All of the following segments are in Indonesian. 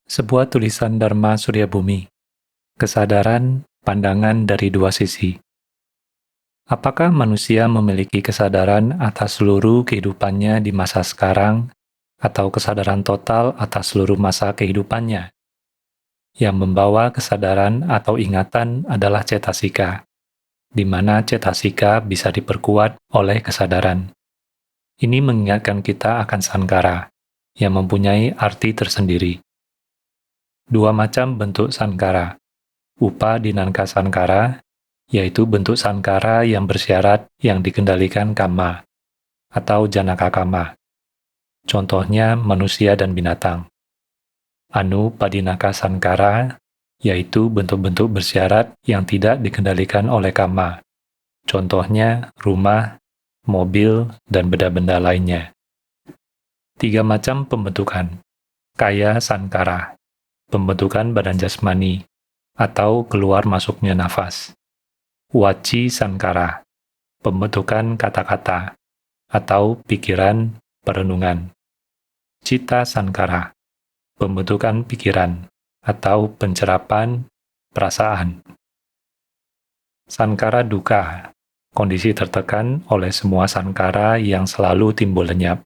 Sebuah tulisan Dharma Suryabumi, kesadaran pandangan dari dua sisi. Apakah manusia memiliki kesadaran atas seluruh kehidupannya di masa sekarang, atau kesadaran total atas seluruh masa kehidupannya? Yang membawa kesadaran atau ingatan adalah cetasika, di mana cetasika bisa diperkuat oleh kesadaran. Ini mengingatkan kita akan sankara, yang mempunyai arti tersendiri. Dua macam bentuk sankara. Upadinangka sankara, yaitu bentuk sankara yang bersyarat yang dikendalikan kama, atau janaka kama. Contohnya manusia dan binatang. Anupadinaka sankara, yaitu bentuk-bentuk bersyarat yang tidak dikendalikan oleh kama. Contohnya rumah, mobil, dan benda-benda lainnya. Tiga macam pembentukan. Kaya sankara, pembentukan badan jasmani, atau keluar masuknya nafas. Waci sankara, pembentukan kata-kata, atau pikiran, perenungan. Cita sankara, pembentukan pikiran, atau pencerapan, perasaan. Sankara duka, kondisi tertekan oleh semua sankara yang selalu timbul lenyap,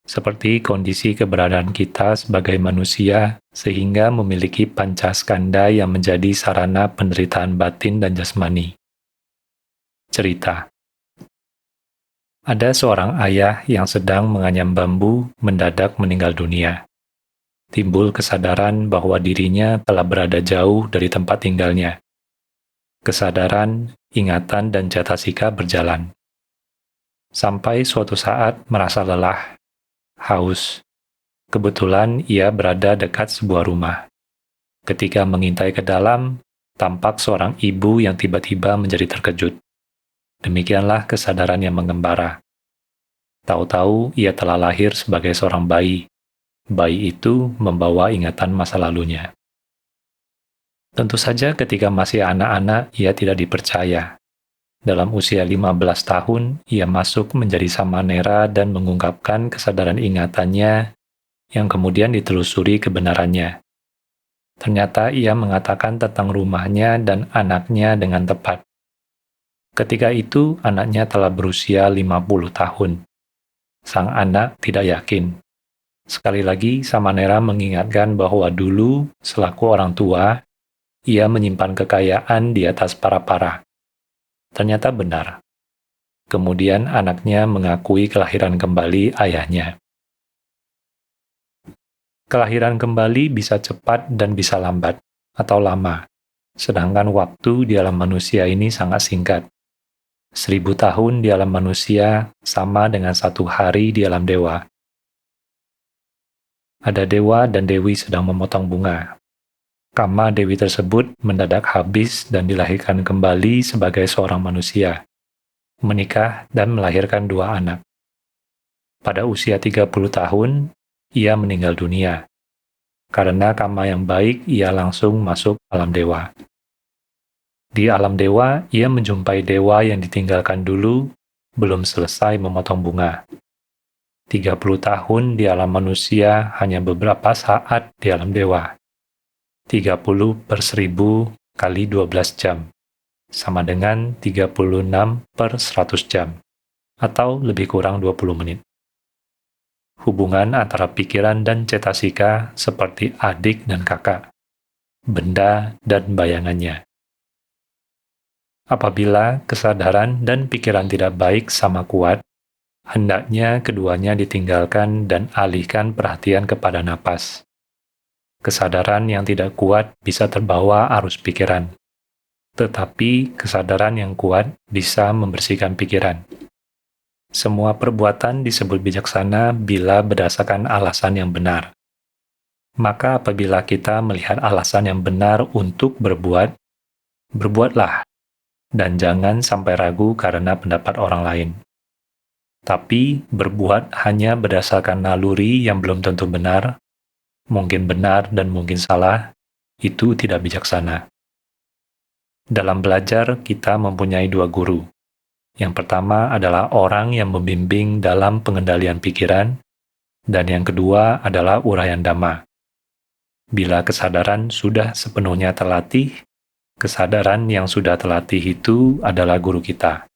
seperti kondisi keberadaan kita sebagai manusia sehingga memiliki pancaskanda yang menjadi sarana penderitaan batin dan jasmani. Cerita. Ada seorang ayah yang sedang menganyam bambu mendadak meninggal dunia. Timbul kesadaran bahwa dirinya telah berada jauh dari tempat tinggalnya. Kesadaran, ingatan, dan cetasika berjalan. Sampai suatu saat merasa lelah, haus. Kebetulan ia berada dekat sebuah rumah. Ketika mengintai ke dalam, tampak seorang ibu yang tiba-tiba menjadi terkejut. Demikianlah kesadaran yang mengembara. Tahu-tahu ia telah lahir sebagai seorang bayi. Bayi itu membawa ingatan masa lalunya. Tentu saja ketika masih anak-anak ia tidak dipercaya. Dalam usia 15 tahun, ia masuk menjadi samanera dan mengungkapkan kesadaran ingatannya yang kemudian ditelusuri kebenarannya. Ternyata ia mengatakan tentang rumahnya dan anaknya dengan tepat. Ketika itu, anaknya telah berusia 50 tahun. Sang anak tidak yakin. Sekali lagi, samanera mengingatkan bahwa dulu, selaku orang tua, ia menyimpan kekayaan di atas para-para. Ternyata benar. Kemudian anaknya mengakui kelahiran kembali ayahnya. Kelahiran kembali bisa cepat dan bisa lambat, atau lama. Sedangkan waktu di alam manusia ini sangat singkat. 1000 tahun di alam manusia sama dengan 1 hari di alam dewa. Ada dewa dan dewi sedang memotong bunga. Kama dewi tersebut mendadak habis dan dilahirkan kembali sebagai seorang manusia, menikah dan melahirkan 2 anak. Pada usia 30 tahun, ia meninggal dunia. Karena kama yang baik, ia langsung masuk alam dewa. Di alam dewa, ia menjumpai dewa yang ditinggalkan dulu, belum selesai memotong bunga. 30 tahun di alam manusia hanya beberapa saat di alam dewa. 30/1000 kali 12 jam, sama dengan 36/100 jam, atau lebih kurang 20 menit. Hubungan antara pikiran dan cetasika seperti adik dan kakak, benda dan bayangannya. Apabila kesadaran dan pikiran tidak baik sama kuat, hendaknya keduanya ditinggalkan dan alihkan perhatian kepada napas. Kesadaran yang tidak kuat bisa terbawa arus pikiran, tetapi kesadaran yang kuat bisa membersihkan pikiran. Semua perbuatan disebut bijaksana bila berdasarkan alasan yang benar. Maka apabila kita melihat alasan yang benar untuk berbuat, berbuatlah, dan jangan sampai ragu karena pendapat orang lain. Tapi berbuat hanya berdasarkan naluri yang belum tentu benar, mungkin benar dan mungkin salah, itu tidak bijaksana. Dalam belajar, kita mempunyai 2 guru. Yang pertama adalah orang yang membimbing dalam pengendalian pikiran, dan yang kedua adalah uraian dhamma. Bila kesadaran sudah sepenuhnya terlatih, kesadaran yang sudah terlatih itu adalah guru kita.